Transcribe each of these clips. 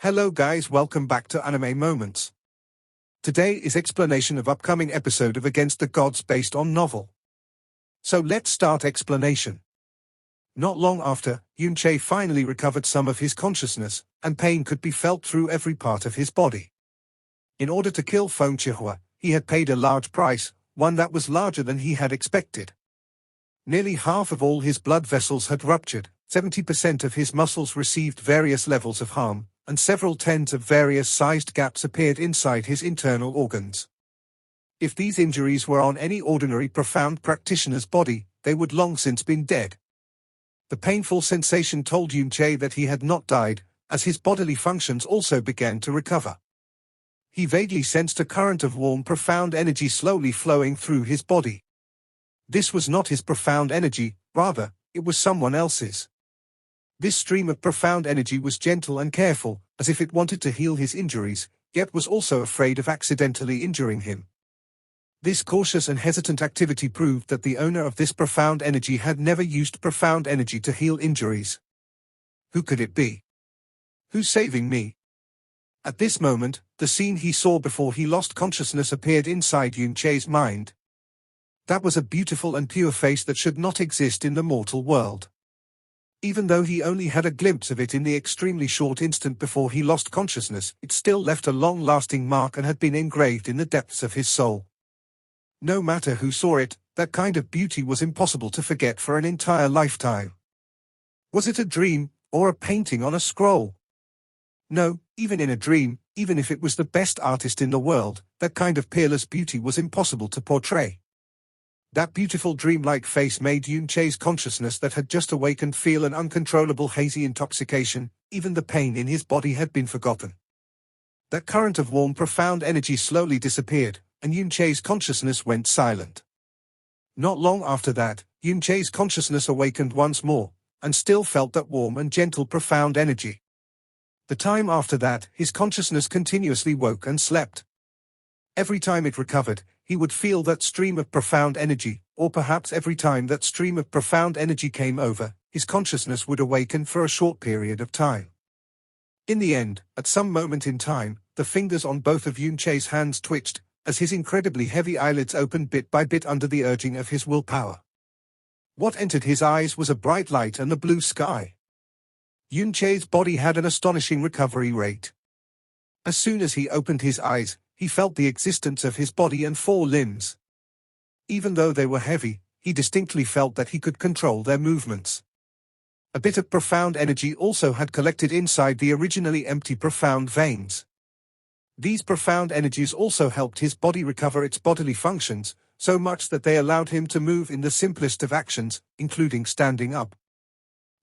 Hello guys, welcome back to Anime Moments. Today is explanation of upcoming episode of Against the Gods based on novel. So let's start explanation. Not long after, Yunche finally recovered some of his consciousness, and pain could be felt through every part of his body. In order to kill Feng Chihua, he had paid a large price, one that was larger than he had expected. Nearly half of all his blood vessels had ruptured, 70% of his muscles received various levels of harm, and several tens of various-sized gaps appeared inside his internal organs. If these injuries were on any ordinary profound practitioner's body, they would long since been dead. The painful sensation told Yunche that he had not died, as his bodily functions also began to recover. He vaguely sensed a current of warm profound energy slowly flowing through his body. This was not his profound energy, rather, it was someone else's. This stream of profound energy was gentle and careful, as if it wanted to heal his injuries, yet was also afraid of accidentally injuring him. This cautious and hesitant activity proved that the owner of this profound energy had never used profound energy to heal injuries. Who could it be? Who's saving me? At this moment, the scene he saw before he lost consciousness appeared inside Yunche's mind. That was a beautiful and pure face that should not exist in the mortal world. Even though he only had a glimpse of it in the extremely short instant before he lost consciousness, it still left a long-lasting mark and had been engraved in the depths of his soul. No matter who saw it, that kind of beauty was impossible to forget for an entire lifetime. Was it a dream, or a painting on a scroll? No, even in a dream, even if it was the best artist in the world, that kind of peerless beauty was impossible to portray. That beautiful dreamlike face made Yunche's consciousness that had just awakened feel an uncontrollable hazy intoxication, even the pain in his body had been forgotten. That current of warm profound energy slowly disappeared, and Yunche's consciousness went silent. Not long after that, Yunche's consciousness awakened once more, and still felt that warm and gentle profound energy. The time after that, his consciousness continuously woke and slept. Every time it recovered, he would feel that stream of profound energy, or perhaps every time that stream of profound energy came over, his consciousness would awaken for a short period of time. In the end, at some moment in time, the fingers on both of Yunche's hands twitched, as his incredibly heavy eyelids opened bit by bit under the urging of his willpower. What entered his eyes was a bright light and the blue sky. Yunche's body had an astonishing recovery rate. As soon as he opened his eyes, he felt the existence of his body and 4 limbs. Even though they were heavy, he distinctly felt that he could control their movements. A bit of profound energy also had collected inside the originally empty profound veins. These profound energies also helped his body recover its bodily functions, so much that they allowed him to move in the simplest of actions, including standing up.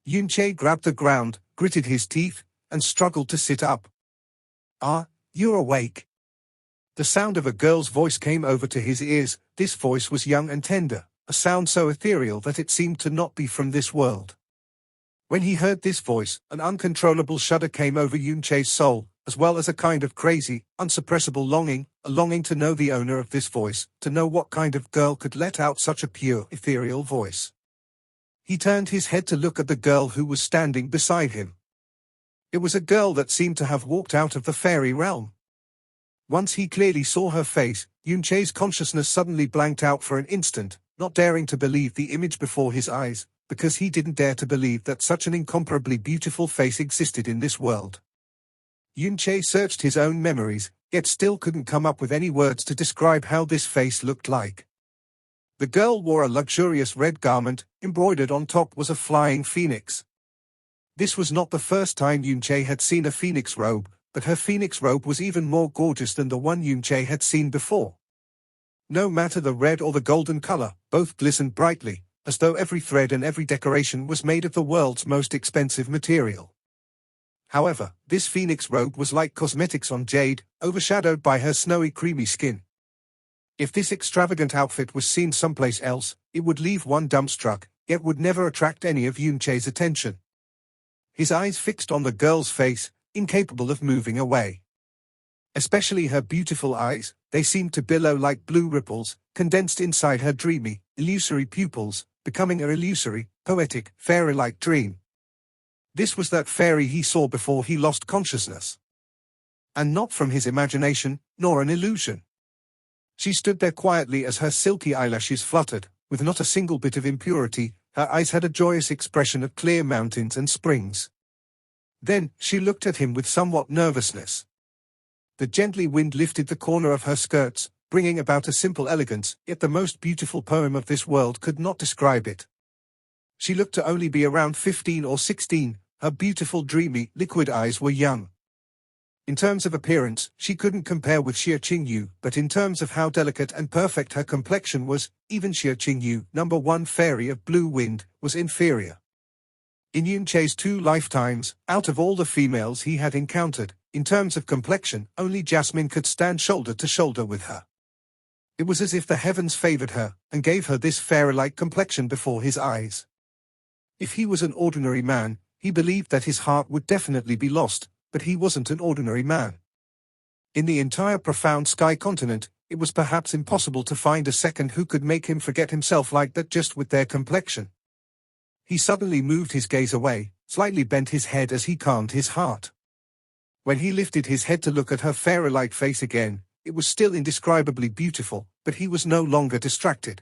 Yunche grabbed the ground, gritted his teeth, and struggled to sit up. "Ah, you're awake." The sound of a girl's voice came over to his ears. This voice was young and tender, a sound so ethereal that it seemed to not be from this world. When he heard this voice, an uncontrollable shudder came over Yunche's soul, as well as a kind of crazy, unsuppressible longing, a longing to know the owner of this voice, to know what kind of girl could let out such a pure, ethereal voice. He turned his head to look at the girl who was standing beside him. It was a girl that seemed to have walked out of the fairy realm. Once he clearly saw her face, Yunche's consciousness suddenly blanked out for an instant, not daring to believe the image before his eyes, because he didn't dare to believe that such an incomparably beautiful face existed in this world. Yunche searched his own memories, yet still couldn't come up with any words to describe how this face looked like. The girl wore a luxurious red garment, embroidered on top was a flying phoenix. This was not the first time Yunche had seen a phoenix robe, but her phoenix robe was even more gorgeous than the one Yunche had seen before. No matter the red or the golden color, both glistened brightly, as though every thread and every decoration was made of the world's most expensive material. However, this phoenix robe was like cosmetics on jade, overshadowed by her snowy creamy skin. If this extravagant outfit was seen someplace else, it would leave one dumbstruck, yet would never attract any of Yunche's attention. His eyes fixed on the girl's face, incapable of moving away. Especially her beautiful eyes, they seemed to billow like blue ripples, condensed inside her dreamy, illusory pupils, becoming an illusory, poetic, fairy-like dream. This was that fairy he saw before he lost consciousness. and not from his imagination, nor an illusion. She stood there quietly as her silky eyelashes fluttered, with not a single bit of impurity. Her eyes had a joyous expression of clear mountains and springs. Then, she looked at him with somewhat nervousness. The gently wind lifted the corner of her skirts, bringing about a simple elegance, yet the most beautiful poem of this world could not describe it. She looked to only be around 15 or 16, her beautiful dreamy, liquid eyes were young. In terms of appearance, she couldn't compare with Xie Qingyu, but in terms of how delicate and perfect her complexion was, even Xie Qingyu, #1 fairy of blue wind, was inferior. In Yunche's 2 lifetimes, out of all the females he had encountered, in terms of complexion, only Jasmine could stand shoulder to shoulder with her. It was as if the heavens favored her, and gave her this fairy-like complexion before his eyes. If he was an ordinary man, he believed that his heart would definitely be lost, but he wasn't an ordinary man. In the entire profound sky continent, it was perhaps impossible to find a second who could make him forget himself like that just with their complexion. He suddenly moved his gaze away, slightly bent his head as he calmed his heart. When he lifted his head to look at her fairy-like face again, it was still indescribably beautiful, but he was no longer distracted.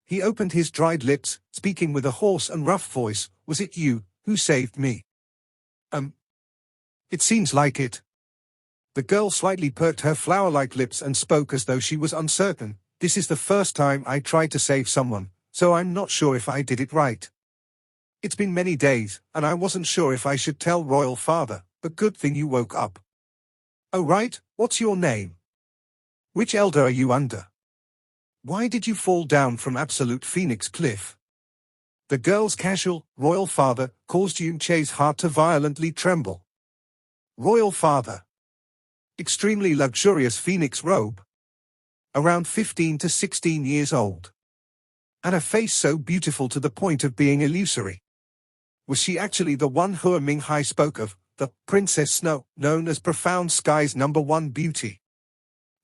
He opened his dried lips, speaking with a hoarse and rough voice, "Was it you who saved me?" It seems like it." The girl slightly perked her flower-like lips and spoke as though she was uncertain. "This is the first time I tried to save someone, so I'm not sure if I did it right. It's been many days, and I wasn't sure if I should tell Royal Father, but good thing you woke up." "Oh right, what's your name? Which elder are you under? Why did you fall down from Absolute Phoenix Cliff?" The girl's casual, "Royal Father," caused Yunche's heart to violently tremble. Royal Father. Extremely luxurious phoenix robe. Around 15 to 16 years old. And a face so beautiful to the point of being illusory. Was she actually the one Hua Minghai spoke of, the Princess Snow, known as Profound Sky's #1 beauty?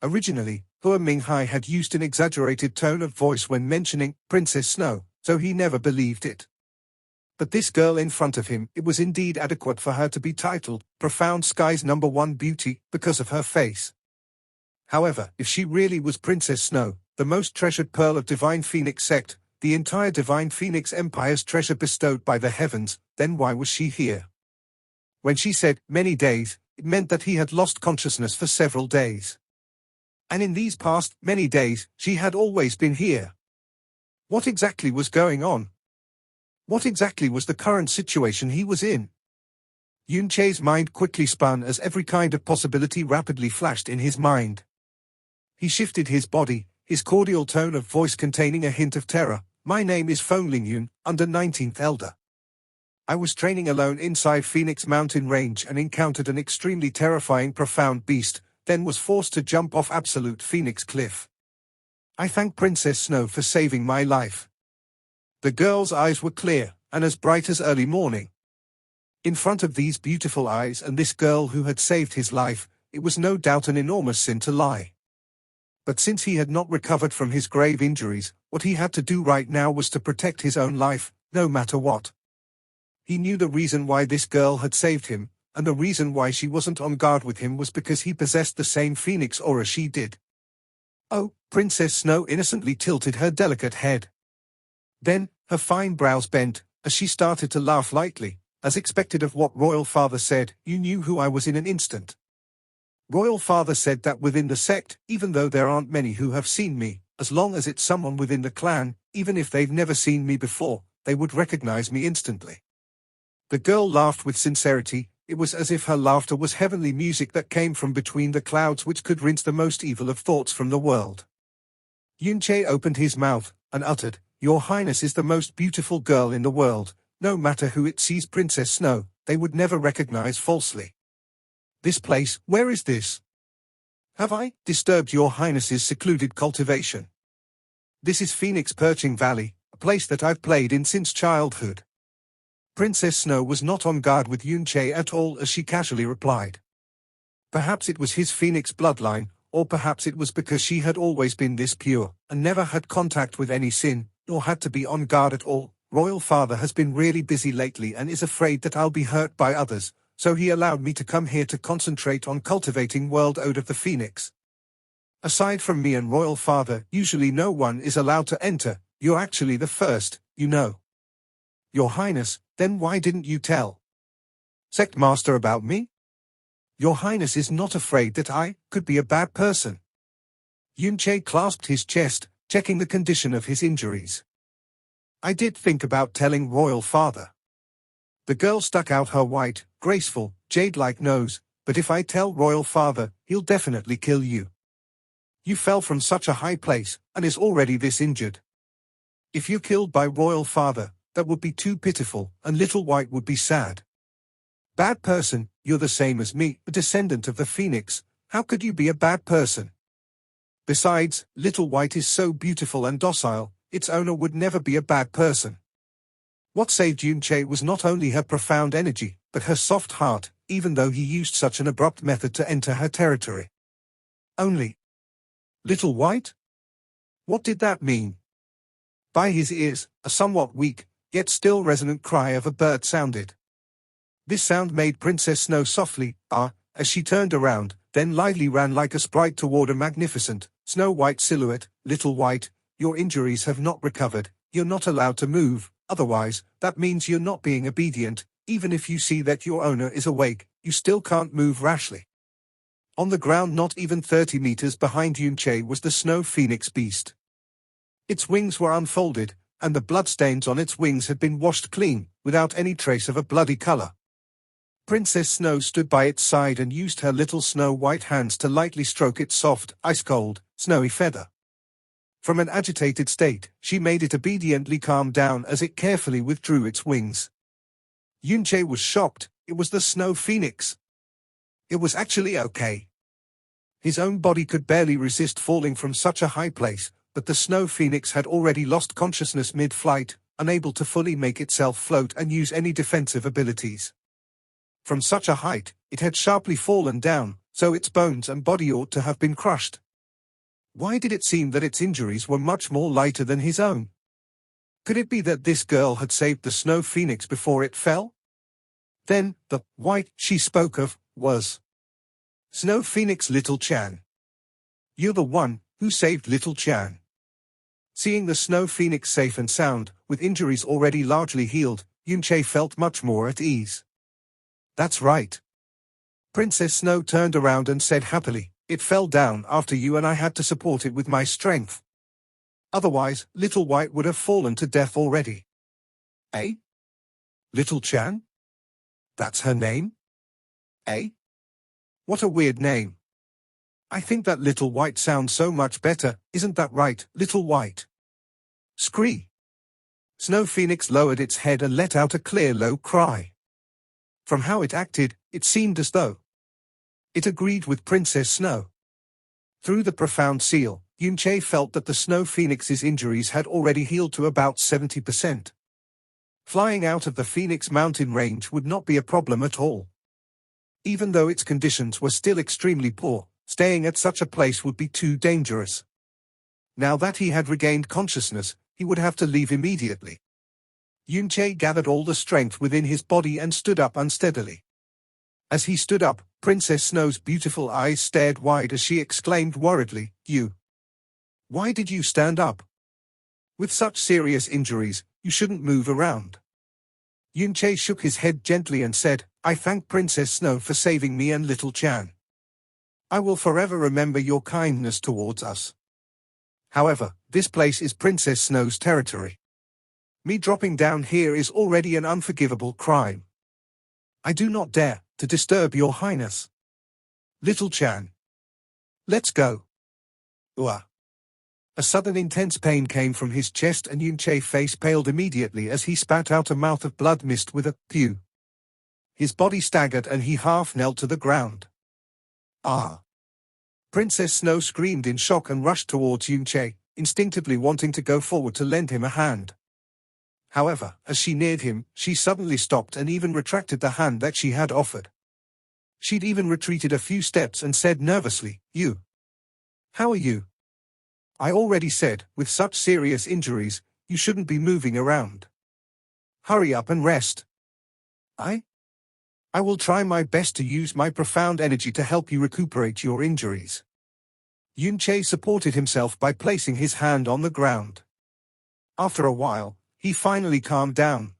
Originally, Hua Minghai had used an exaggerated tone of voice when mentioning Princess Snow, so he never believed it. But this girl in front of him, it was indeed adequate for her to be titled Profound Sky's #1 beauty, because of her face. However, if she really was Princess Snow, the most treasured pearl of Divine Phoenix sect, the entire Divine Phoenix Empire's treasure bestowed by the heavens, then why was she here? When she said, "many days," it meant that he had lost consciousness for several days. And in these past many days, she had always been here. What exactly was going on? What exactly was the current situation he was in? Yunche's mind quickly spun as every kind of possibility rapidly flashed in his mind. He shifted his body, his cordial tone of voice containing a hint of terror. "My name is Feng Lingyun, under 19th Elder. I was training alone inside Phoenix Mountain Range and encountered an extremely terrifying profound beast, then was forced to jump off Absolute Phoenix Cliff. I thank Princess Snow for saving my life." The girl's eyes were clear, and as bright as early morning. In front of these beautiful eyes and this girl who had saved his life, it was no doubt an enormous sin to lie. But since he had not recovered from his grave injuries, what he had to do right now was to protect his own life, no matter what. He knew the reason why this girl had saved him, and the reason why she wasn't on guard with him was because he possessed the same phoenix aura she did. "Oh," Princess Snow innocently tilted her delicate head. Then, her fine brows bent, as she started to laugh lightly, as expected of what Royal Father said. "You knew who I was in an instant." Royal Father said that within the sect, even though there aren't many who have seen me, as long as it's someone within the clan, even if they've never seen me before, they would recognize me instantly. The girl laughed with sincerity. It was as if her laughter was heavenly music that came from between the clouds which could rinse the most evil of thoughts from the world. Yunche opened his mouth, and uttered, "Your Highness is the most beautiful girl in the world. No matter who it sees Princess Snow, they would never recognize falsely. This place, where is this? Have I disturbed Your Highness's secluded cultivation? This is Phoenix Perching Valley, a place that I've played in since childhood." Princess Snow was not on guard with Yunche at all as she casually replied. Perhaps it was his Phoenix bloodline, or perhaps it was because she had always been this pure, and never had contact with any sin, nor had to be on guard at all. "Royal Father has been really busy lately and is afraid that I'll be hurt by others, so he allowed me to come here to concentrate on cultivating World Ode of the Phoenix. Aside from me and Royal Father, usually no one is allowed to enter. You're actually the first, you know. Your Highness, then why didn't you tell Sect Master about me? Your Highness is not afraid that I could be a bad person. Yunche clasped his chest, checking the condition of his injuries. I did think about telling Royal Father. The girl stuck out her white, graceful, jade-like nose, but if I tell Royal Father, he'll definitely kill you. You fell from such a high place, and is already this injured. If you're killed by Royal Father, that would be too pitiful, and Little White would be sad. Bad person, you're the same as me, a descendant of the Phoenix. How could you be a bad person? Besides, Little White is so beautiful and docile, its owner would never be a bad person. What saved Yunche was not only her profound energy, but her soft heart, even though he used such an abrupt method to enter her territory. Only Little White? What did that mean? By his ears, a somewhat weak, yet still resonant cry of a bird sounded. This sound made Princess Snow softly, as she turned around, then lightly ran like a sprite toward a magnificent, snow-white silhouette. Little White, your injuries have not recovered, you're not allowed to move, otherwise, that means you're not being obedient. Even if you see that your owner is awake, you still can't move rashly. On the ground not even 30 meters behind Yunche was the snow phoenix beast. Its wings were unfolded, and the bloodstains on its wings had been washed clean, without any trace of a bloody color. Princess Snow stood by its side and used her little snow-white hands to lightly stroke its soft, ice-cold, snowy feather. From an agitated state, she made it obediently calm down as it carefully withdrew its wings. Yunche was shocked. It was the snow phoenix. It was actually okay. His own body could barely resist falling from such a high place, but the snow phoenix had already lost consciousness mid-flight, unable to fully make itself float and use any defensive abilities. From such a height, it had sharply fallen down, so its bones and body ought to have been crushed. Why did it seem that its injuries were much more lighter than his own? Could it be that this girl had saved the snow phoenix before it fell? Then, the white she spoke of was Snow Phoenix Little Chan. You're the one who saved Little Chan. Seeing the Snow Phoenix safe and sound, with injuries already largely healed, Yunche felt much more at ease. That's right. Princess Snow turned around and said happily, it fell down after you and I had to support it with my strength. Otherwise, Little White would have fallen to death already. Eh? Little Chan? That's her name? Eh? What a weird name. I think that Little White sounds so much better, isn't that right, Little White? Scree. Snow Phoenix lowered its head and let out a clear low cry. From how it acted, it seemed as though it agreed with Princess Snow. Through the profound seal, Yunche felt that the Snow Phoenix's injuries had already healed to about 70%. Flying out of the Phoenix mountain range would not be a problem at all. Even though its conditions were still extremely poor, staying at such a place would be too dangerous. Now that he had regained consciousness, he would have to leave immediately. Yunche gathered all the strength within his body and stood up unsteadily. As he stood up, Princess Snow's beautiful eyes stared wide as she exclaimed worriedly, You. Why did you stand up? With such serious injuries, you shouldn't move around. Yunche shook his head gently and said, I thank Princess Snow for saving me and Little Chan. I will forever remember your kindness towards us. However, this place is Princess Snow's territory. Me dropping down here is already an unforgivable crime. I do not dare to disturb your highness. Little Chan. Let's go. Uah. A sudden intense pain came from his chest and Yunche's face paled immediately as he spat out a mouth of blood mist with a pew. His body staggered and he half knelt to the ground. Ah! Princess Snow screamed in shock and rushed towards Yunche, instinctively wanting to go forward to lend him a hand. However, as she neared him, she suddenly stopped and even retracted the hand that she had offered. She'd even retreated a few steps and said nervously, You. How are you? I already said, with such serious injuries, you shouldn't be moving around. Hurry up and rest. I? I will try my best to use my profound energy to help you recuperate your injuries. Yunche supported himself by placing his hand on the ground. After a while, he finally calmed down.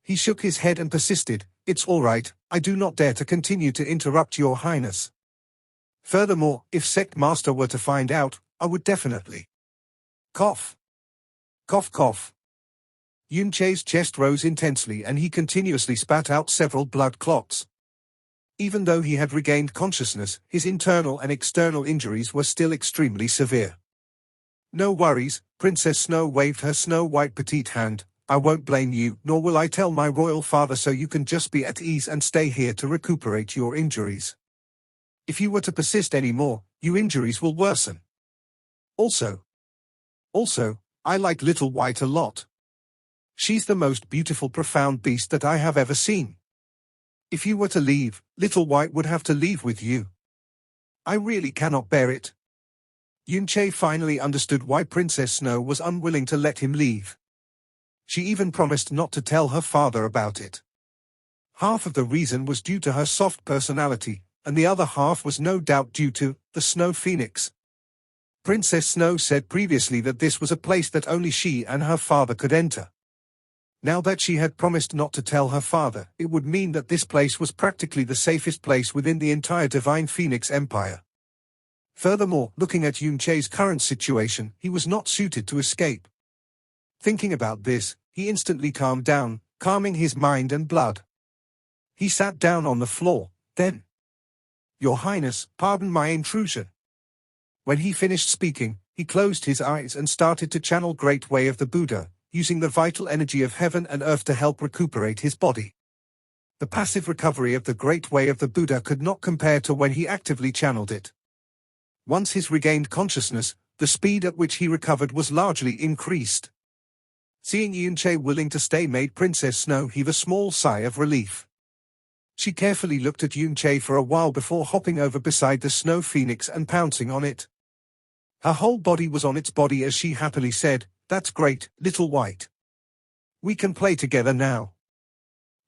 He shook his head and persisted, "It's all right, I do not dare to continue to interrupt your highness. Furthermore, if Sect Master were to find out, I would definitely..." Cough. Cough cough. Yunche's chest rose intensely and he continuously spat out several blood clots. Even though he had regained consciousness, his internal and external injuries were still extremely severe. "No worries," Princess Snow waved her snow-white petite hand. "I won't blame you, nor will I tell my royal father, so you can just be at ease and stay here to recuperate your injuries. If you were to persist any more, your injuries will worsen. Also, I like Little White a lot. She's the most beautiful profound beast that I have ever seen. If you were to leave, Little White would have to leave with you. I really cannot bear it." Yunche finally understood why Princess Snow was unwilling to let him leave. She even promised not to tell her father about it. Half of the reason was due to her soft personality, and the other half was no doubt due to the Snow Phoenix. Princess Snow said previously that this was a place that only she and her father could enter. Now that she had promised not to tell her father, it would mean that this place was practically the safest place within the entire Divine Phoenix Empire. Furthermore, looking at Yunche's current situation, he was not suited to escape. Thinking about this, he instantly calmed down, calming his mind and blood. He sat down on the floor, then, "Your Highness, pardon my intrusion." When he finished speaking, he closed his eyes and started to channel Great Way of the Buddha, using the vital energy of heaven and earth to help recuperate his body. The passive recovery of the Great Way of the Buddha could not compare to when he actively channeled it. Once he regained consciousness, the speed at which he recovered was largely increased. Seeing Yunche willing to stay made Princess Snow heave a small sigh of relief. She carefully looked at Yunche for a while before hopping over beside the Snow Phoenix and pouncing on it. Her whole body was on its body as she happily said, "That's great, Little White. We can play together now.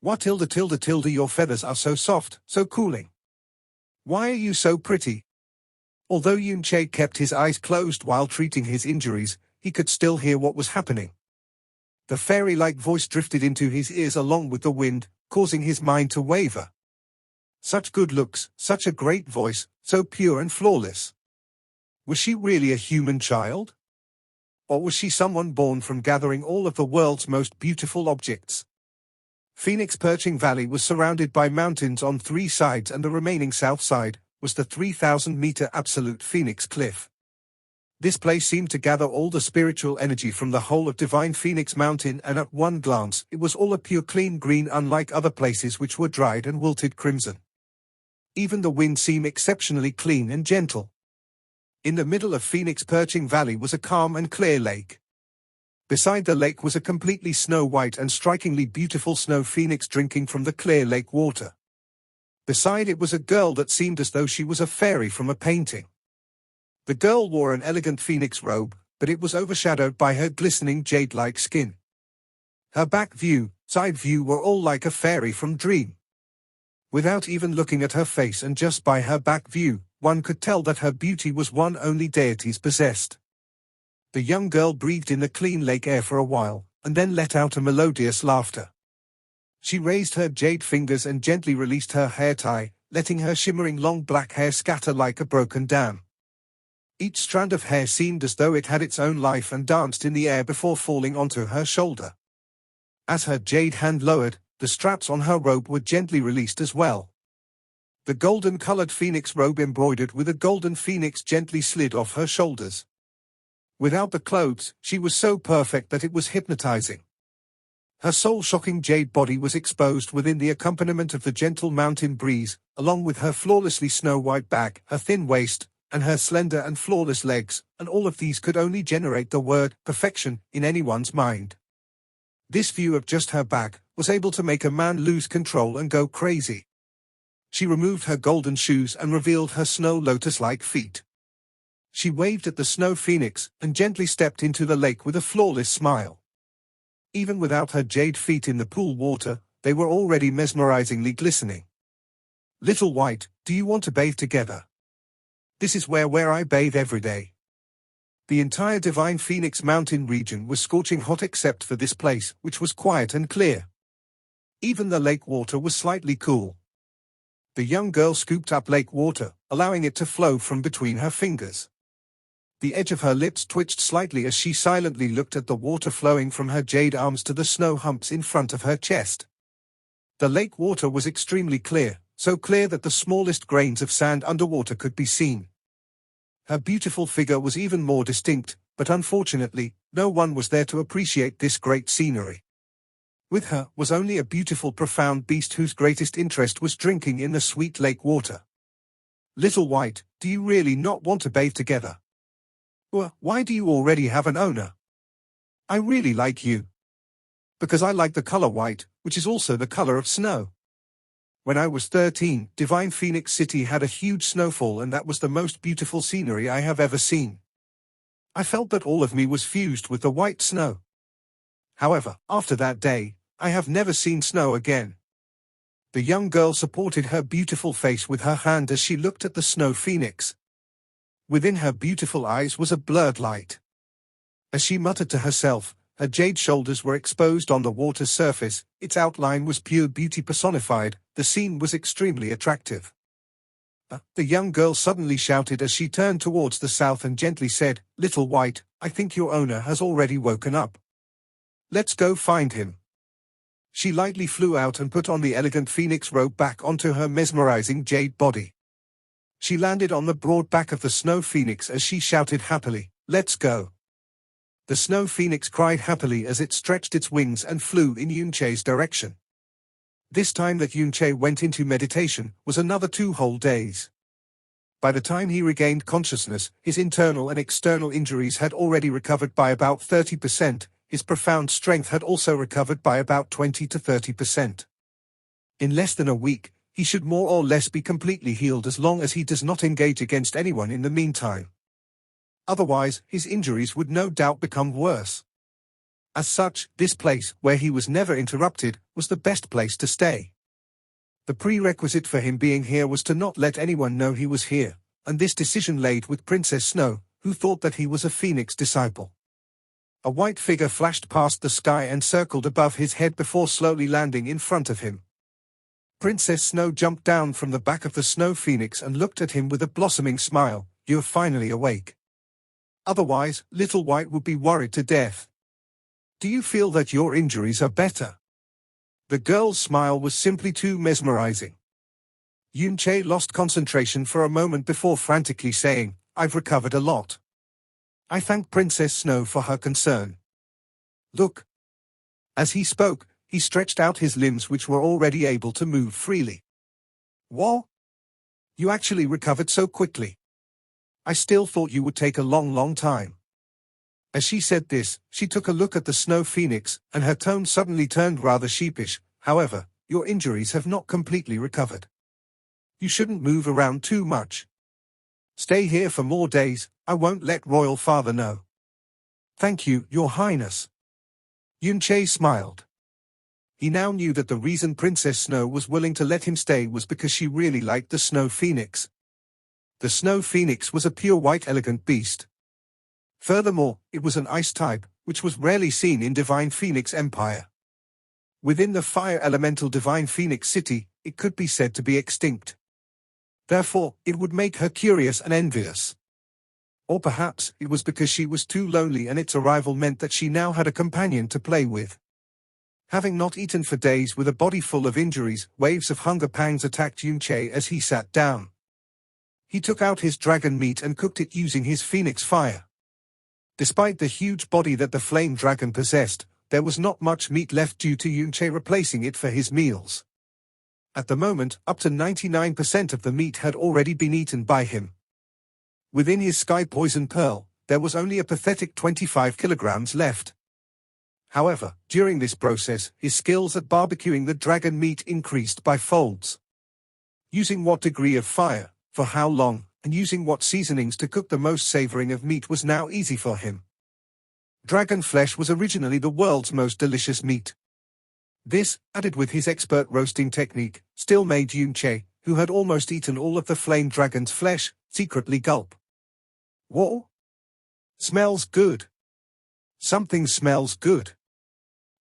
What tilde tilde tilde, your feathers are so soft, so cooling. Why are you so pretty?" Although Yunche kept his eyes closed while treating his injuries, he could still hear what was happening. The fairy-like voice drifted into his ears along with the wind, causing his mind to waver. Such good looks, such a great voice, so pure and flawless. Was she really a human child? Or was she someone born from gathering all of the world's most beautiful objects? Phoenix Perching Valley was surrounded by mountains on 3 sides, and the remaining south side was the 3,000-meter absolute Phoenix Cliff. This place seemed to gather all the spiritual energy from the whole of Divine Phoenix Mountain, and at one glance, it was all a pure clean green, unlike other places which were dried and wilted crimson. Even the wind seemed exceptionally clean and gentle. In the middle of Phoenix Perching Valley was a calm and clear lake. Beside the lake was a completely snow-white and strikingly beautiful snow phoenix drinking from the clear lake water. Beside it was a girl that seemed as though she was a fairy from a painting. The girl wore an elegant phoenix robe, but it was overshadowed by her glistening jade-like skin. Her back view, side view were all like a fairy from Dream. Without even looking at her face and just by her back view, one could tell that her beauty was one only deities possessed. The young girl breathed in the clean lake air for a while, and then let out a melodious laughter. She raised her jade fingers and gently released her hair tie, letting her shimmering long black hair scatter like a broken dam. Each strand of hair seemed as though it had its own life and danced in the air before falling onto her shoulder. As her jade hand lowered, the straps on her robe were gently released as well. The golden-colored phoenix robe embroidered with a golden phoenix gently slid off her shoulders. Without the clothes, she was so perfect that it was hypnotizing. Her soul-shocking jade body was exposed within the accompaniment of the gentle mountain breeze, along with her flawlessly snow-white back, her thin waist, and her slender and flawless legs, and all of these could only generate the word perfection in anyone's mind. This view of just her back was able to make a man lose control and go crazy. She removed her golden shoes and revealed her snow lotus-like feet. She waved at the snow phoenix and gently stepped into the lake with a flawless smile. Even without her jade feet in the pool water, They were already mesmerizingly glistening. "Little White, do you want to bathe together? This is where I bathe every day." The entire Divine Phoenix Mountain region was scorching hot except for this place, which was quiet and clear. Even the lake water was slightly cool. The young girl scooped up lake water, allowing it to flow from between her fingers. The edge of her lips twitched slightly as she silently looked at the water flowing from her jade arms to the snow humps in front of her chest. The lake water was extremely clear, so clear that the smallest grains of sand underwater could be seen. Her beautiful figure was even more distinct, but unfortunately, no one was there to appreciate this great scenery. With her was only a beautiful profound beast whose greatest interest was drinking in the sweet lake water. "Little White, do you really not want to bathe together? Why do you already have an owner? I really like you. Because I like the color white, which is also the color of snow. When I was 13, Divine Phoenix City had a huge snowfall, and that was the most beautiful scenery I have ever seen. I felt that all of me was fused with the white snow. However, after that day, I have never seen snow again." The young girl supported her beautiful face with her hand as she looked at the snow phoenix. Within her beautiful eyes was a blurred light. As she muttered to herself, her jade shoulders were exposed on the water's surface, its outline was pure beauty personified, the scene was extremely attractive. The young girl suddenly shouted as she turned towards the south and gently said, "Little White, I think your owner has already woken up. Let's go find him." She lightly flew out and put on the elegant phoenix robe back onto her mesmerizing jade body. She landed on the broad back of the snow phoenix as she shouted happily, "Let's go." The snow phoenix cried happily as it stretched its wings and flew in Yunche's direction. This time that Yunche went into meditation was another 2 whole days. By the time he regained consciousness, his internal and external injuries had already recovered by about 30%, his profound strength had also recovered by about 20 to 30%. In less than a week, he should more or less be completely healed as long as he does not engage against anyone in the meantime. Otherwise, his injuries would no doubt become worse. As such, this place, where he was never interrupted, was the best place to stay. The prerequisite for him being here was to not let anyone know he was here, and this decision laid with Princess Snow, who thought that he was a phoenix disciple. A white figure flashed past the sky and circled above his head before slowly landing in front of him. Princess Snow jumped down from the back of the snow phoenix and looked at him with a blossoming smile. "You're finally awake. Otherwise, Little White would be worried to death. Do you feel that your injuries are better?" The girl's smile was simply too mesmerizing. Yunche lost concentration for a moment before frantically saying, "I've recovered a lot. I thank Princess Snow for her concern. Look." As he spoke, he stretched out his limbs, which were already able to move freely. "Whoa! You actually recovered so quickly. I still thought you would take a long time." As she said this, she took a look at the snow phoenix, and her tone suddenly turned rather sheepish. "However, your injuries have not completely recovered. You shouldn't move around too much. Stay here for more days, I won't let Royal Father know." "Thank you, Your Highness." Yunche smiled. He now knew that the reason Princess Snow was willing to let him stay was because she really liked the snow phoenix. The snow phoenix was a pure white elegant beast. Furthermore, it was an ice type, which was rarely seen in Divine Phoenix Empire. Within the fire elemental Divine Phoenix City, it could be said to be extinct. Therefore, it would make her curious and envious. Or perhaps, it was because she was too lonely and its arrival meant that she now had a companion to play with. Having not eaten for days with a body full of injuries, waves of hunger pangs attacked Yunche as he sat down. He took out his dragon meat and cooked it using his phoenix fire. Despite the huge body that the flame dragon possessed, there was not much meat left due to Yunche replacing it for his meals. At the moment, up to 99% of the meat had already been eaten by him. Within his sky poison pearl, there was only a pathetic 25 kilograms left. However, during this process, his skills at barbecuing the dragon meat increased by folds. Using what degree of fire, for how long, and using what seasonings to cook the most savoring of meat was now easy for him. Dragon flesh was originally the world's most delicious meat. This, added with his expert roasting technique, still made Yunche, who had almost eaten all of the flame dragon's flesh, secretly gulp. Whoa! Smells good. Something smells good.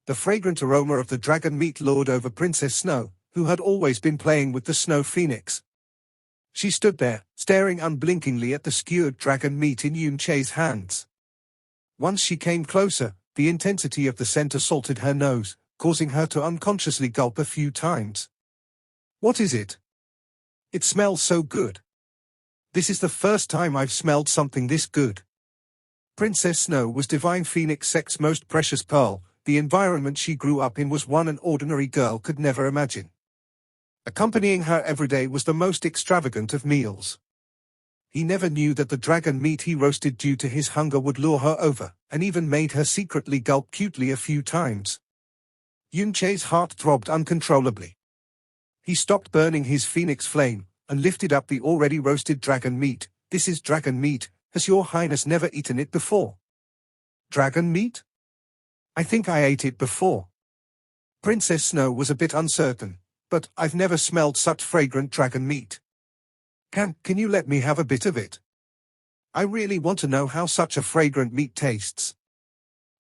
The fragrant aroma of the dragon meat lured over Princess Snow, who had always been playing with the snow phoenix. She stood there, staring unblinkingly at the skewered dragon meat in Yunche's hands. Once she came closer, the intensity of the scent assaulted her nose, causing her to unconsciously gulp a few times. What is it? It smells so good. This is the first time I've smelled something this good. Princess Snow was Divine Phoenix Sect's most precious pearl. The environment she grew up in was one an ordinary girl could never imagine. Accompanying her every day was the most extravagant of meals. He never knew that the dragon meat he roasted due to his hunger would lure her over, and even made her secretly gulp cutely a few times. Yunche's heart throbbed uncontrollably. He stopped burning his phoenix flame, and lifted up the already roasted dragon meat. This is dragon meat. Has your highness never eaten it before? Dragon meat? I think I ate it before. Princess Snow was a bit uncertain, but I've never smelled such fragrant dragon meat. Can you let me have a bit of it? I really want to know how such a fragrant meat tastes.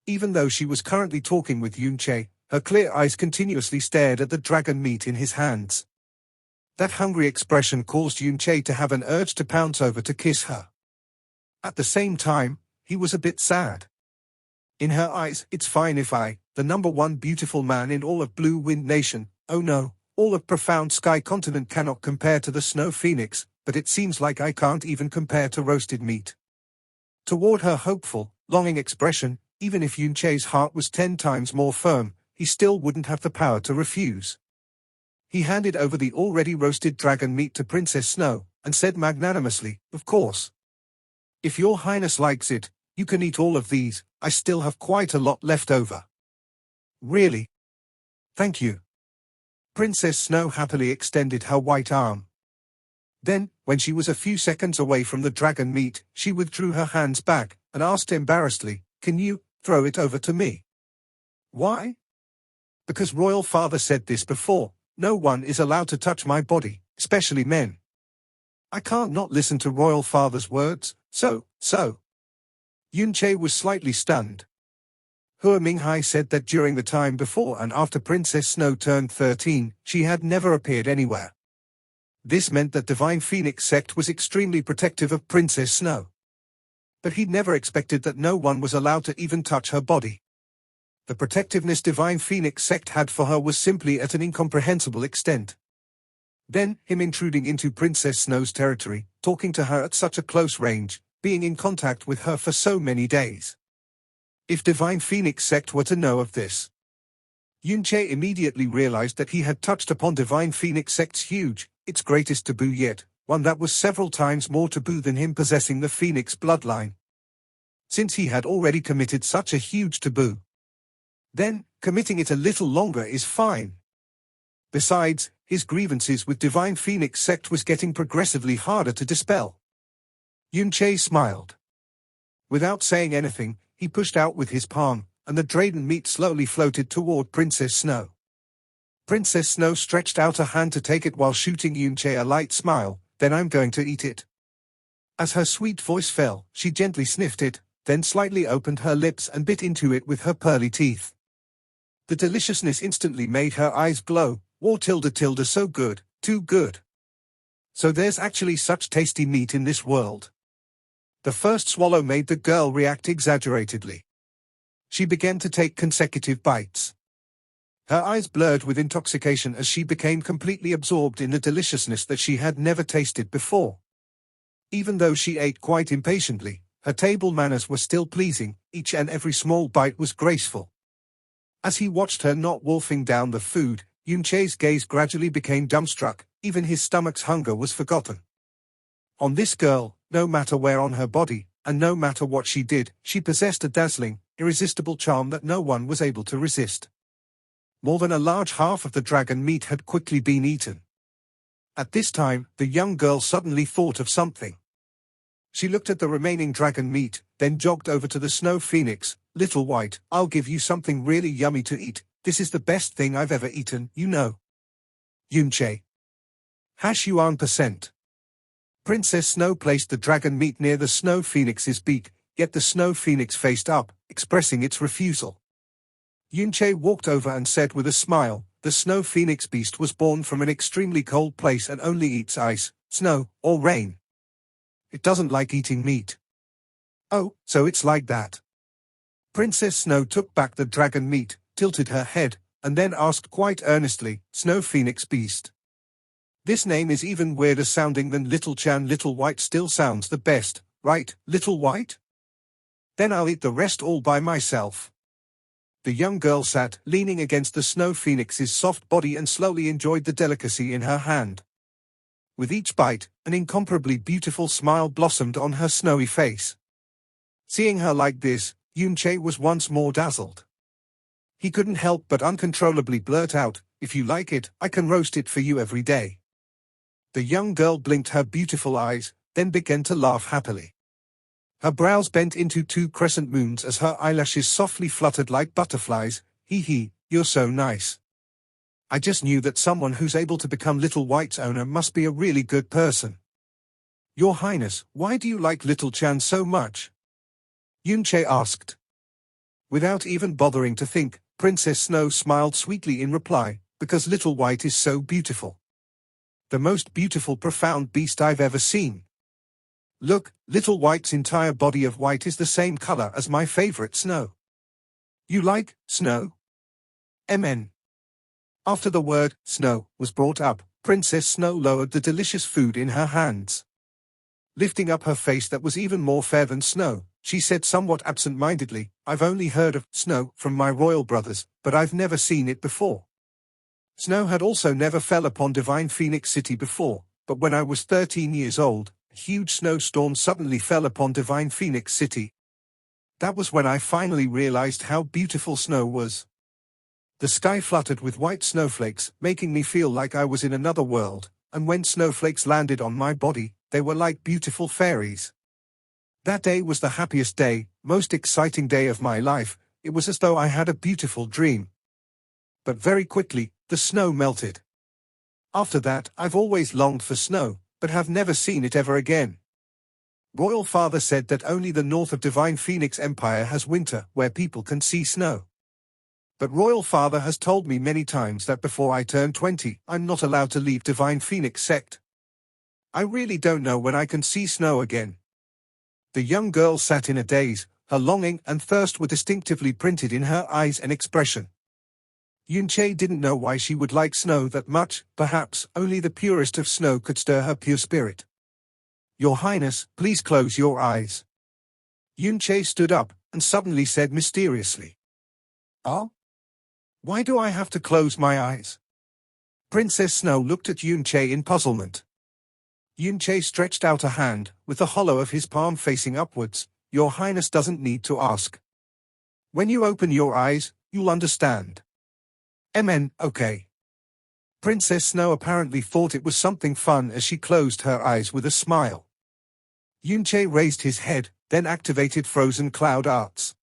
Even though she was currently talking with Yunche, her clear eyes continuously stared at the dragon meat in his hands. That hungry expression caused Yunche to have an urge to pounce over to kiss her. At the same time, he was a bit sad. In her eyes, it's fine if I, the #1 beautiful man in all of Blue Wind Nation, oh no, all of Profound Sky Continent cannot compare to the Snow Phoenix, but it seems like I can't even compare to roasted meat. Toward her hopeful, longing expression, even if Yunche's heart was 10 times more firm, he still wouldn't have the power to refuse. He handed over the already roasted dragon meat to Princess Snow, and said magnanimously, "Of course. If your highness likes it, you can eat all of these. I still have quite a lot left over." Really? Thank you. Princess Snow happily extended her white arm. Then, when she was a few seconds away from the dragon meat, she withdrew her hands back, and asked embarrassedly, "Can you throw it over to me?" Why? Because Royal Father said this before, no one is allowed to touch my body, especially men. I can't not listen to Royal Father's words, so. Yunche was slightly stunned. Hua Minghai said that during the time before and after Princess Snow turned 13, she had never appeared anywhere. This meant that Divine Phoenix Sect was extremely protective of Princess Snow. But he'd never expected that no one was allowed to even touch her body. The protectiveness Divine Phoenix Sect had for her was simply at an incomprehensible extent. Then, him intruding into Princess Snow's territory, talking to her at such a close range, being in contact with her for so many days. If Divine Phoenix Sect were to know of this, Yunche immediately realized that he had touched upon Divine Phoenix Sect's huge, its greatest taboo yet, one that was several times more taboo than him possessing the Phoenix bloodline. Since he had already committed such a huge taboo, then, committing it a little longer is fine. Besides, his grievances with Divine Phoenix Sect was getting progressively harder to dispel. Yunche smiled. Without saying anything, he pushed out with his palm, and the dragon meat slowly floated toward Princess Snow. Princess Snow stretched out a hand to take it while shooting Yunche a light smile. "Then I'm going to eat it." As her sweet voice fell, she gently sniffed it, then slightly opened her lips and bit into it with her pearly teeth. The deliciousness instantly made her eyes glow. "War tilde so good, too good. So there's actually such tasty meat in this world." The first swallow made the girl react exaggeratedly. She began to take consecutive bites. Her eyes blurred with intoxication as she became completely absorbed in the deliciousness that she had never tasted before. Even though she ate quite impatiently, her table manners were still pleasing, each and every small bite was graceful. As he watched her not wolfing down the food, Yunche's gaze gradually became dumbstruck, even his stomach's hunger was forgotten. On this girl, no matter where on her body, and no matter what she did, she possessed a dazzling, irresistible charm that no one was able to resist. More than a large half of the dragon meat had quickly been eaten. At this time, the young girl suddenly thought of something. She looked at the remaining dragon meat, then jogged over to the Snow Phoenix. "Little White, I'll give you something really yummy to eat. This is the best thing I've ever eaten, you know. Yunche. #1%. Princess Snow placed the dragon meat near the Snow Phoenix's beak, yet the Snow Phoenix faced up, expressing its refusal. Yunche walked over and said with a smile, "The Snow Phoenix beast was born from an extremely cold place and only eats ice, snow, or rain. It doesn't like eating meat." "Oh, so it's like that." Princess Snow took back the dragon meat, tilted her head, and then asked quite earnestly, "Snow Phoenix beast. This name is even weirder sounding than Little Chan. Little White still sounds the best, right, Little White? Then I'll eat the rest all by myself." The young girl sat, leaning against the Snow Phoenix's soft body and slowly enjoyed the delicacy in her hand. With each bite, an incomparably beautiful smile blossomed on her snowy face. Seeing her like this, Yunche was once more dazzled. He couldn't help but uncontrollably blurt out, "If you like it, I can roast it for you every day." The young girl blinked her beautiful eyes, then began to laugh happily. Her brows bent into two crescent moons as her eyelashes softly fluttered like butterflies. "Hee, you're so nice. I just knew that someone who's able to become Little White's owner must be a really good person." "Your Highness, why do you like Little Chan so much?" Yunche asked. Without even bothering to think, Princess Snow smiled sweetly in reply, "Because Little White is so beautiful. The most beautiful profound beast I've ever seen. Look, Little White's entire body of white is the same color as my favorite snow." "You like snow?" "Mn." After the word snow was brought up, Princess Snow lowered the delicious food in her hands. Lifting up her face that was even more fair than snow, she said somewhat absent-mindedly, "I've only heard of snow from my royal brothers, but I've never seen it before. Snow had also never fell upon Divine Phoenix City before, but when I was 13 years old, a huge snowstorm suddenly fell upon Divine Phoenix City. That was when I finally realized how beautiful snow was. The sky fluttered with white snowflakes, making me feel like I was in another world, and when snowflakes landed on my body, they were like beautiful fairies. That day was the happiest day, most exciting day of my life. It was as though I had a beautiful dream. But very quickly, the snow melted. After that, I've always longed for snow, but have never seen it ever again. Royal Father said that only the north of Divine Phoenix Empire has winter, where people can see snow. But Royal Father has told me many times that before I turn 20, I'm not allowed to leave Divine Phoenix Sect. I really don't know when I can see snow again." The young girl sat in a daze, her longing and thirst were distinctively printed in her eyes and expression. Yunche didn't know why she would like snow that much, perhaps only the purest of snow could stir her pure spirit. "Your Highness, please close your eyes." Yunche stood up, and suddenly said mysteriously, "Oh? Why do I have to close my eyes?" Princess Snow looked at Yunche in puzzlement. Yunche stretched out a hand, with the hollow of his palm facing upwards. "Your Highness doesn't need to ask. When you open your eyes, you'll understand." Okay." Princess Snow apparently thought it was something fun as she closed her eyes with a smile. Yunche raised his head, then activated Frozen Cloud Arts.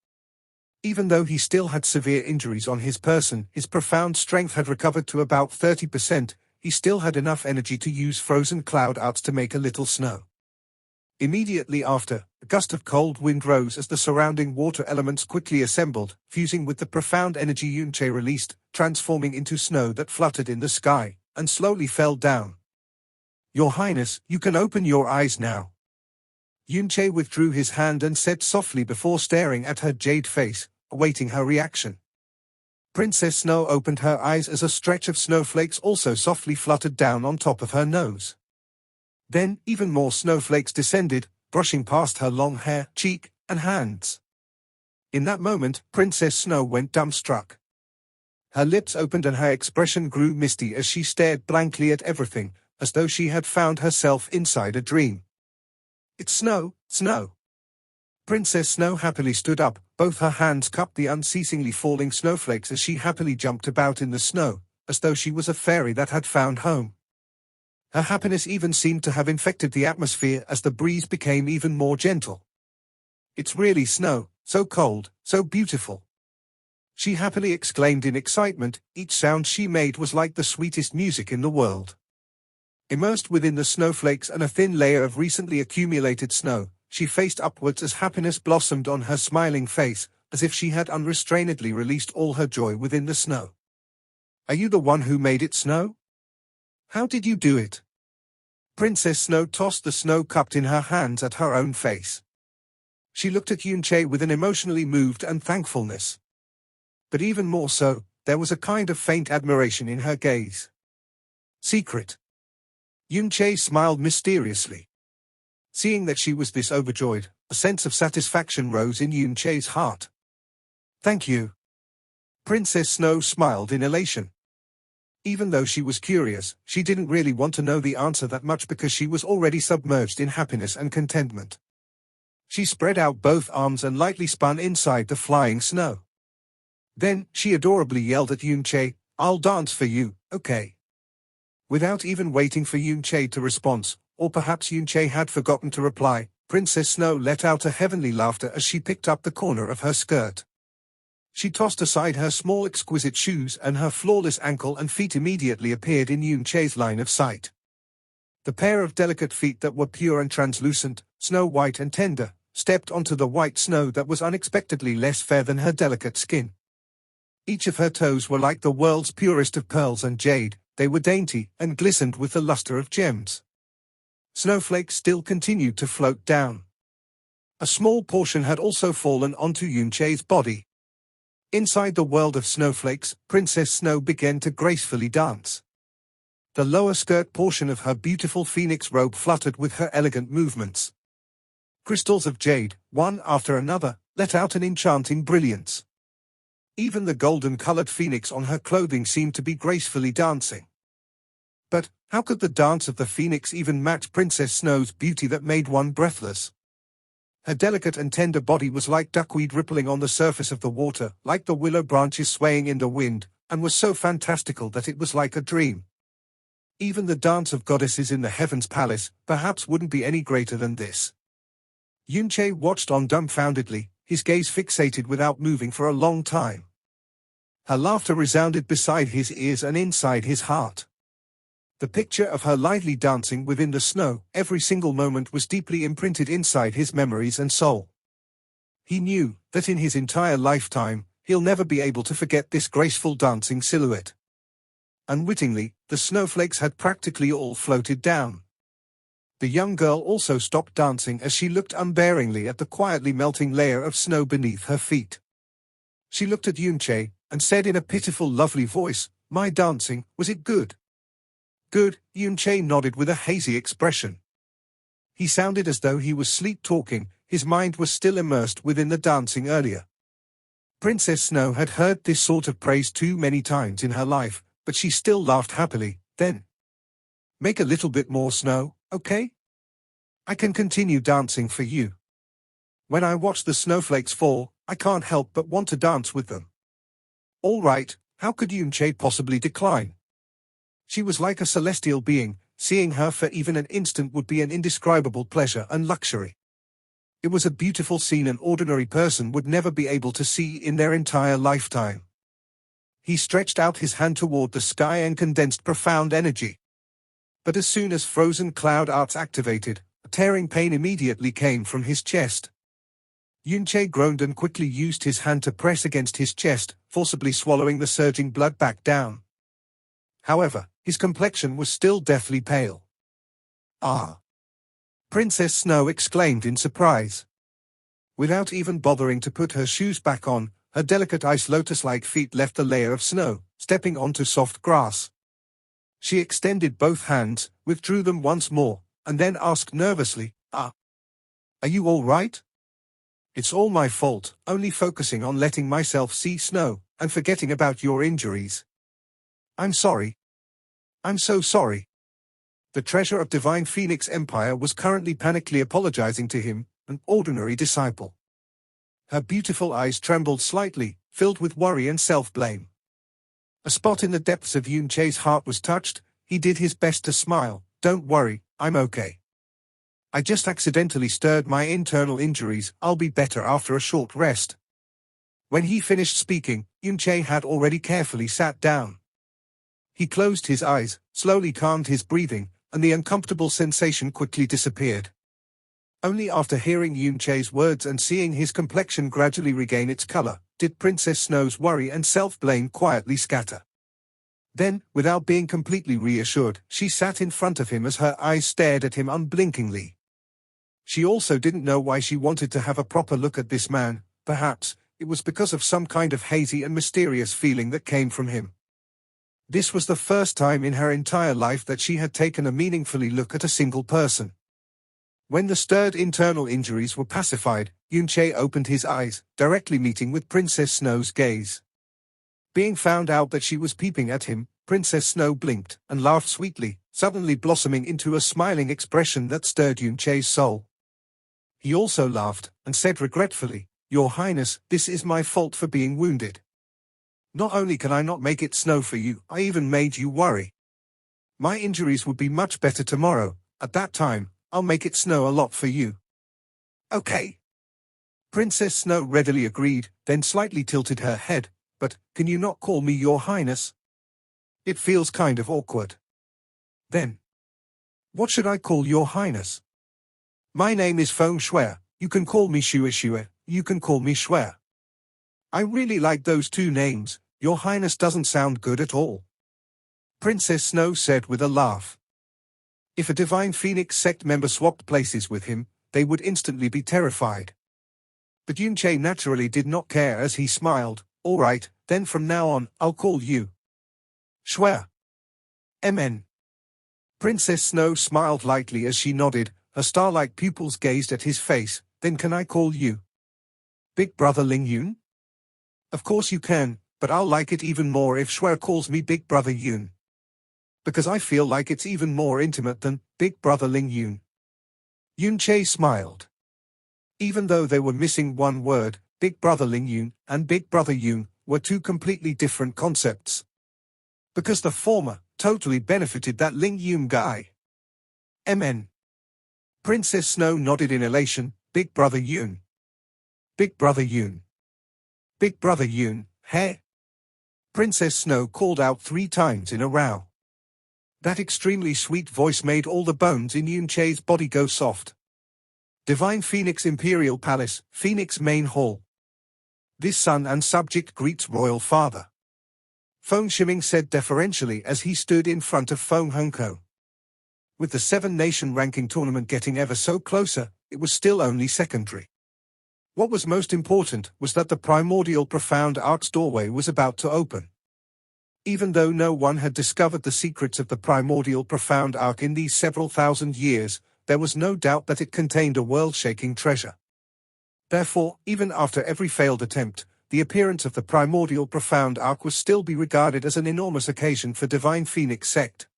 Even though he still had severe injuries on his person, his profound strength had recovered to about 30%, he still had enough energy to use Frozen Cloud Arts to make a little snow. Immediately after, a gust of cold wind rose as the surrounding water elements quickly assembled, fusing with the profound energy Yunche released, transforming into snow that fluttered in the sky, and slowly fell down. "Your Highness, you can open your eyes now." Yunche withdrew his hand and said softly before staring at her jade face, awaiting her reaction. Princess Snow opened her eyes as a stretch of snowflakes also softly fluttered down on top of her nose. Then, even more snowflakes descended, brushing past her long hair, cheek, and hands. In that moment, Princess Snow went dumbstruck. Her lips opened and her expression grew misty as she stared blankly at everything, as though she had found herself inside a dream. "It's snow, snow." Princess Snow happily stood up, both her hands cupped the unceasingly falling snowflakes as she happily jumped about in the snow, as though she was a fairy that had found home. Her happiness even seemed to have infected the atmosphere as the breeze became even more gentle. "It's really snow, so cold, so beautiful." she happily exclaimed in excitement. Each sound she made was like the sweetest music in the world. Immersed within the snowflakes and a thin layer of recently accumulated snow, she faced upwards as happiness blossomed on her smiling face, as if she had unrestrainedly released all her joy within the snow. Are you the one who made it snow? How did you do it? Princess Snow tossed the snow cupped in her hands at her own face. She looked at Yunche with an emotionally moved and thankfulness. But even more so, there was a kind of faint admiration in her gaze. Secret. Yunche smiled mysteriously. Seeing that she was this overjoyed, a sense of satisfaction rose in Yunche's heart. Thank you. Princess Snow smiled in elation. Even though she was curious, she didn't really want to know the answer that much because she was already submerged in happiness and contentment. She spread out both arms and lightly spun inside the flying snow. Then, she adorably yelled at Yunche, I'll dance for you, okay? Without even waiting for Yunche to respond, or perhaps Yunche had forgotten to reply, Princess Snow let out a heavenly laughter as she picked up the corner of her skirt. She tossed aside her small exquisite shoes and her flawless ankle and feet immediately appeared in Yunche's line of sight. The pair of delicate feet that were pure and translucent, snow-white and tender, stepped onto the white snow that was unexpectedly less fair than her delicate skin. Each of her toes were like the world's purest of pearls and jade, they were dainty and glistened with the luster of gems. Snowflakes still continued to float down. A small portion had also fallen onto Yunche's body. Inside the world of snowflakes, Princess Snow began to gracefully dance. The lower skirt portion of her beautiful phoenix robe fluttered with her elegant movements. Crystals of jade, one after another, let out an enchanting brilliance. Even the golden-colored phoenix on her clothing seemed to be gracefully dancing. But, how could the dance of the phoenix even match Princess Snow's beauty that made one breathless? Her delicate and tender body was like duckweed rippling on the surface of the water, like the willow branches swaying in the wind, and was so fantastical that it was like a dream. Even the dance of goddesses in the Heavens Palace, perhaps wouldn't be any greater than this. Yunche watched on dumbfoundedly, his gaze fixated without moving for a long time. Her laughter resounded beside his ears and inside his heart. The picture of her lightly dancing within the snow, every single moment was deeply imprinted inside his memories and soul. He knew that in his entire lifetime, he'll never be able to forget this graceful dancing silhouette. Unwittingly, the snowflakes had practically all floated down. The young girl also stopped dancing as she looked unbearingly at the quietly melting layer of snow beneath her feet. She looked at Yunche and said in a pitiful lovely voice, My dancing, was it good? Good, Yunche nodded with a hazy expression. He sounded as though he was sleep-talking, his mind was still immersed within the dancing earlier. Princess Snow had heard this sort of praise too many times in her life, but she still laughed happily. Then, make a little bit more snow, okay? I can continue dancing for you. When I watch the snowflakes fall, I can't help but want to dance with them. All right, how could Yunche possibly decline? She was like a celestial being, seeing her for even an instant would be an indescribable pleasure and luxury. It was a beautiful scene an ordinary person would never be able to see in their entire lifetime. He stretched out his hand toward the sky and condensed profound energy. But as soon as frozen cloud arts activated, a tearing pain immediately came from his chest. Yunche groaned and quickly used his hand to press against his chest, forcibly swallowing the surging blood back down. However, his complexion was still deathly pale. Ah! Princess Snow exclaimed in surprise. Without even bothering to put her shoes back on, her delicate ice lotus-like feet left the layer of snow, stepping onto soft grass. She extended both hands, withdrew them once more, and then asked nervously, Are you all right? It's all my fault, only focusing on letting myself see snow, and forgetting about your injuries. I'm sorry. I'm so sorry. The treasure of Divine Phoenix Empire was currently panically apologizing to him, an ordinary disciple. Her beautiful eyes trembled slightly, filled with worry and self-blame. A spot in the depths of Yunche's heart was touched. He did his best to smile. Don't worry, I'm okay. I just accidentally stirred my internal injuries. I'll be better after a short rest. When he finished speaking, Yunche had already carefully sat down. He closed his eyes, slowly calmed his breathing, and the uncomfortable sensation quickly disappeared. Only after hearing Yunche's words and seeing his complexion gradually regain its color, did Princess Snow's worry and self-blame quietly scatter. Then, without being completely reassured, she sat in front of him as her eyes stared at him unblinkingly. She also didn't know why she wanted to have a proper look at this man. Perhaps it was because of some kind of hazy and mysterious feeling that came from him. This was the first time in her entire life that she had taken a meaningfully look at a single person. When the stirred internal injuries were pacified, Yunche opened his eyes, directly meeting with Princess Snow's gaze. Being found out that she was peeping at him, Princess Snow blinked and laughed sweetly, suddenly blossoming into a smiling expression that stirred Yunche's soul. He also laughed and said regretfully, "Your Highness, this is my fault for being wounded. Not only can I not make it snow for you, I even made you worry. My injuries would be much better tomorrow. At that time, I'll make it snow a lot for you." "Okay." Princess Snow readily agreed, then slightly tilted her head. "But, can you not call me Your Highness? It feels kind of awkward." "Then, what should I call Your Highness?" "My name is Feng Shui. You can call me Shui Shui. You can call me Shui." "I really like those two names. Your Highness doesn't sound good at all," Princess Snow said with a laugh. If a Divine Phoenix sect member swapped places with him, they would instantly be terrified. But Yunche naturally did not care as he smiled. "All right, then from now on, I'll call you Shui. Mn." Princess Snow smiled lightly as she nodded, her star-like pupils gazed at his face. "Then can I call you Big Brother Ling Yun?" "Of course you can, but I'll like it even more if Shui calls me Big Brother Yun. Because I feel like it's even more intimate than Big Brother Ling Yun." Yunche smiled. Even though they were missing one word, Big Brother Ling Yun and Big Brother Yun were two completely different concepts. Because the former totally benefited that Ling Yun guy. Mn. Princess Snow nodded in elation. "Big Brother Yun. Big Brother Yun. Big Brother Yun, hey?" Princess Snow called out 3 times in a row. That extremely sweet voice made all the bones in Yunche's body go soft. Divine Phoenix Imperial Palace, Phoenix Main Hall. "This son and subject greets Royal Father," Feng Shiming said deferentially as he stood in front of Feng Hongko. With the 7-nation ranking tournament getting ever so closer, it was still only secondary. What was most important was that the primordial profound arc's doorway was about to open. Even though no one had discovered the secrets of the primordial profound arc in these several thousand years, there was no doubt that it contained a world-shaking treasure. Therefore, even after every failed attempt, the appearance of the primordial profound arc was still be regarded as an enormous occasion for Divine Phoenix sect.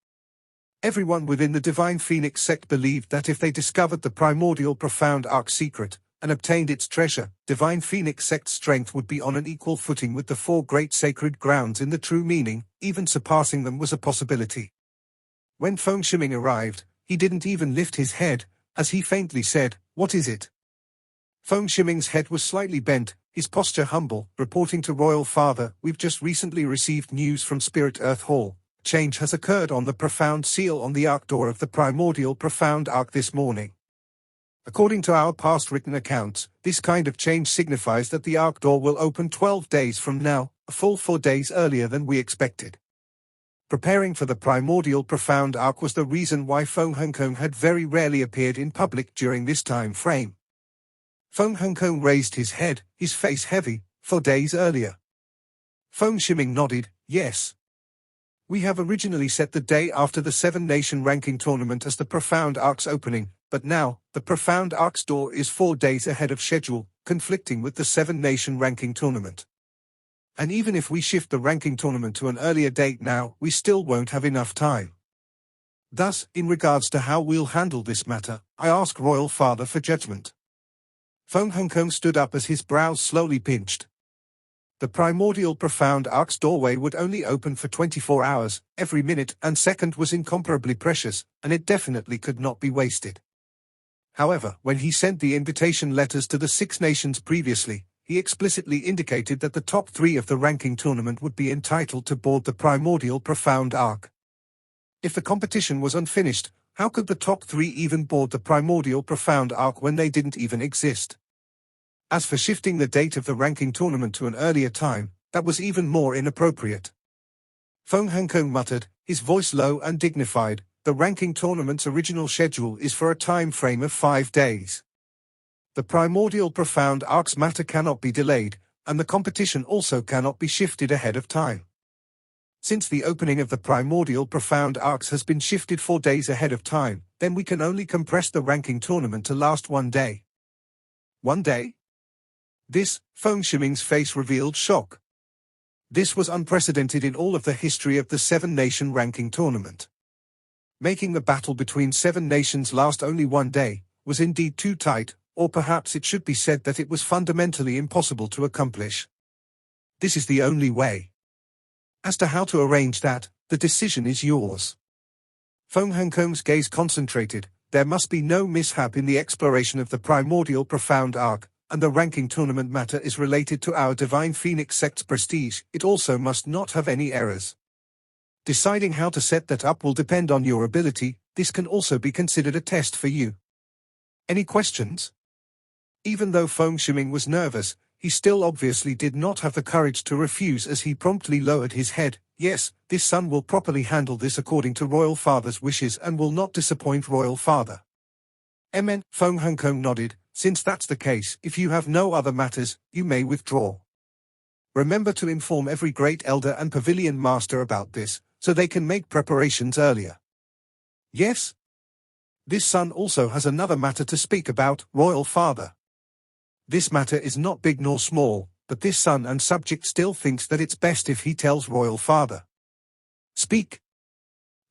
Everyone within the Divine Phoenix sect believed that if they discovered the primordial profound arc secret, and obtained its treasure, Divine Phoenix sect's strength would be on an equal footing with the 4 great sacred grounds in the true meaning. Even surpassing them was a possibility. When Feng Shiming arrived, he didn't even lift his head, as he faintly said, "What is it?" Feng Shiming's head was slightly bent, his posture humble, reporting to Royal Father, "We've just recently received news from Spirit Earth Hall. Change has occurred on the profound seal on the arc door of the primordial profound arc this morning. According to our past written accounts, this kind of change signifies that the arc door will open 12 days from now, a full 4 days earlier than we expected." Preparing for the primordial profound arc was the reason why Feng Hongkong had very rarely appeared in public during this time frame. Feng Hongkong raised his head, his face heavy. 4 days earlier. Feng Shiming nodded, "Yes. We have originally set the day after the 7-nation ranking tournament as the profound arc's opening, but now, the profound arc's door is 4 days ahead of schedule, conflicting with the 7-nation ranking tournament. And even if we shift the ranking tournament to an earlier date now, we still won't have enough time. Thus, in regards to how we'll handle this matter, I ask Royal Father for judgment." Feng Hongkong stood up as his brows slowly pinched. The primordial profound arc's doorway would only open for 24 hours, every minute and second was incomparably precious, and it definitely could not be wasted. However, when he sent the invitation letters to the 6 nations previously, he explicitly indicated that the top 3 of the ranking tournament would be entitled to board the primordial profound arc. If the competition was unfinished, how could the top 3 even board the primordial profound arc when they didn't even exist? As for shifting the date of the ranking tournament to an earlier time, that was even more inappropriate. Feng Hankong muttered, his voice low and dignified, the ranking tournament's original schedule is for a time frame of 5 days. The primordial profound arc's matter cannot be delayed, and the competition also cannot be shifted ahead of time. Since the opening of the primordial profound arcs has been shifted 4 days ahead of time, then we can only compress the ranking tournament to last 1 day. 1 day? This, Feng Shiming's face revealed shock. This was unprecedented in all of the history of the 7-nation ranking tournament. Making the battle between 7 nations last only 1 day was indeed too tight, or perhaps it should be said that it was fundamentally impossible to accomplish. This is the only way. As to how to arrange that, the decision is yours. Feng Hankong's gaze concentrated. There must be no mishap in the exploration of the primordial profound arc, and the ranking tournament matter is related to our Divine Phoenix sect's prestige. It also must not have any errors. Deciding how to set that up will depend on your ability. This can also be considered a test for you. Any questions? Even though Feng Shiming was nervous, he still obviously did not have the courage to refuse as he promptly lowered his head. Yes, this son will properly handle this according to Royal Father's wishes and will not disappoint Royal Father. Amen. Feng Hankong nodded. Since that's the case, if you have no other matters, you may withdraw. Remember to inform every great elder and pavilion master about this, so they can make preparations earlier. Yes? This son also has another matter to speak about, Royal Father. This matter is not big nor small, but this son and subject still thinks that it's best if he tells Royal Father. Speak.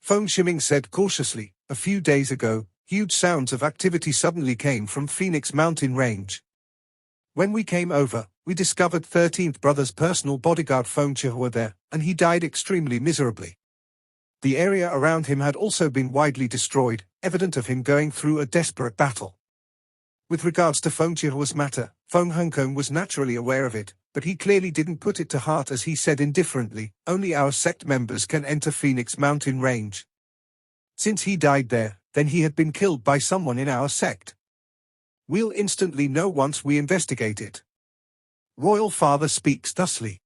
Feng Shiming said cautiously. A few days ago, huge sounds of activity suddenly came from Phoenix Mountain Range. When we came over, we discovered 13th Brother's personal bodyguard Feng Chihua there, and he died extremely miserably. The area around him had also been widely destroyed, evident of him going through a desperate battle. With regards to Feng Chihua's matter, Feng Hankong was naturally aware of it, but he clearly didn't put it to heart as he said indifferently, only our sect members can enter Phoenix Mountain Range. Since he died there, then he had been killed by someone in our sect. We'll instantly know once we investigate it. Royal Father speaks thusly.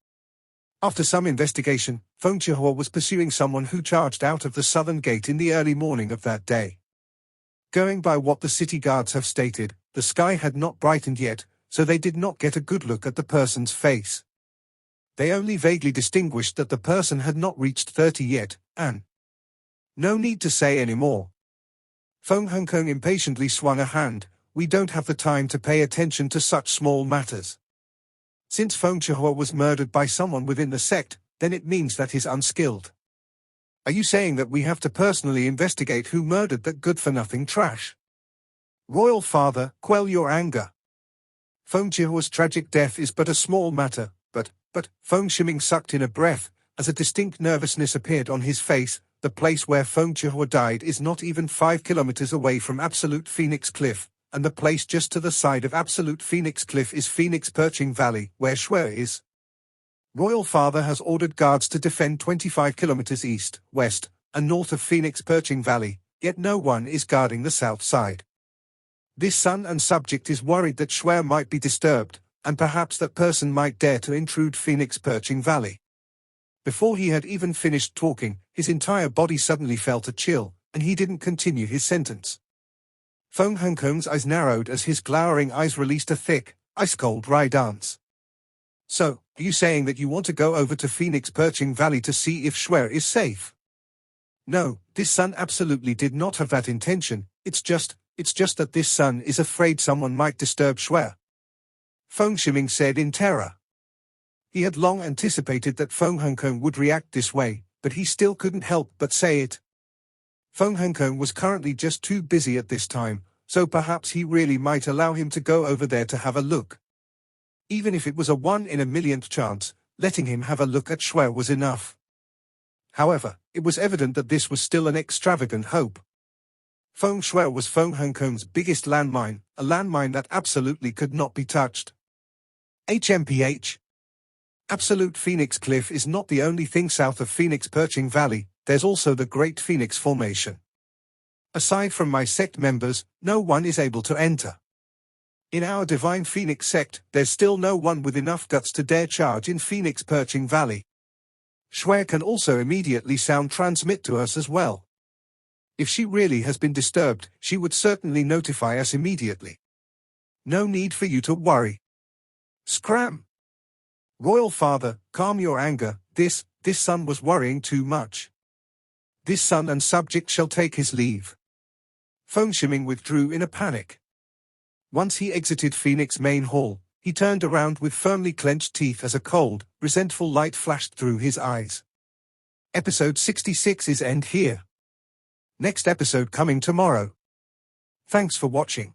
After some investigation, Feng Chihua was pursuing someone who charged out of the southern gate in the early morning of that day. Going by what the city guards have stated, the sky had not brightened yet, so they did not get a good look at the person's face. They only vaguely distinguished that the person had not reached 30 yet, and no need to say any more. Feng Hankong impatiently swung a hand. We don't have the time to pay attention to such small matters. Since Feng Chihua was murdered by someone within the sect, then it means that he's unskilled. Are you saying that we have to personally investigate who murdered that good-for-nothing trash? Royal Father, quell your anger. Feng Chihua's tragic death is but a small matter, but, Feng Shiming sucked in a breath, as a distinct nervousness appeared on his face. The place where Feng Chihua died is not even 5 kilometers away from Absolute Phoenix Cliff, and the place just to the side of Absolute Phoenix Cliff is Phoenix Perching Valley, where Shui is. Royal Father has ordered guards to defend 25 kilometers east, west, and north of Phoenix Perching Valley, yet no one is guarding the south side. This son and subject is worried that Shui might be disturbed, and perhaps that person might dare to intrude Phoenix Perching Valley. Before he had even finished talking, his entire body suddenly felt a chill, and he didn't continue his sentence. Feng Hankong's eyes narrowed as his glowering eyes released a thick, ice-cold wry dance. So, are you saying that you want to go over to Phoenix Perching Valley to see if Shui is safe? No, this son absolutely did not have that intention. It's just that this son is afraid someone might disturb Shui. Feng Shiming said in terror. He had long anticipated that Feng Hankong would react this way, but he still couldn't help but say it. Feng Hankong was currently just too busy at this time, so perhaps he really might allow him to go over there to have a look. Even if it was a 1 in a millionth chance, letting him have a look at Shui was enough. However, it was evident that this was still an extravagant hope. Feng Shui was Feng Hankong's biggest landmine, a landmine that absolutely could not be touched. HMPH. Absolute Phoenix Cliff is not the only thing south of Phoenix Perching Valley, there's also the Great Phoenix Formation. Aside from my sect members, no one is able to enter. In our Divine Phoenix sect, there's still no one with enough guts to dare charge in Phoenix Perching Valley. Shware can also immediately sound transmit to us as well. If she really has been disturbed, she would certainly notify us immediately. No need for you to worry. Scram! Royal Father, calm your anger, this son was worrying too much. This son and subject shall take his leave. Phone Shimming withdrew in a panic. Once he exited Phoenix Main Hall, he turned around with firmly clenched teeth as a cold, resentful light flashed through his eyes. Episode 66 is end here. Next episode coming tomorrow. Thanks for watching.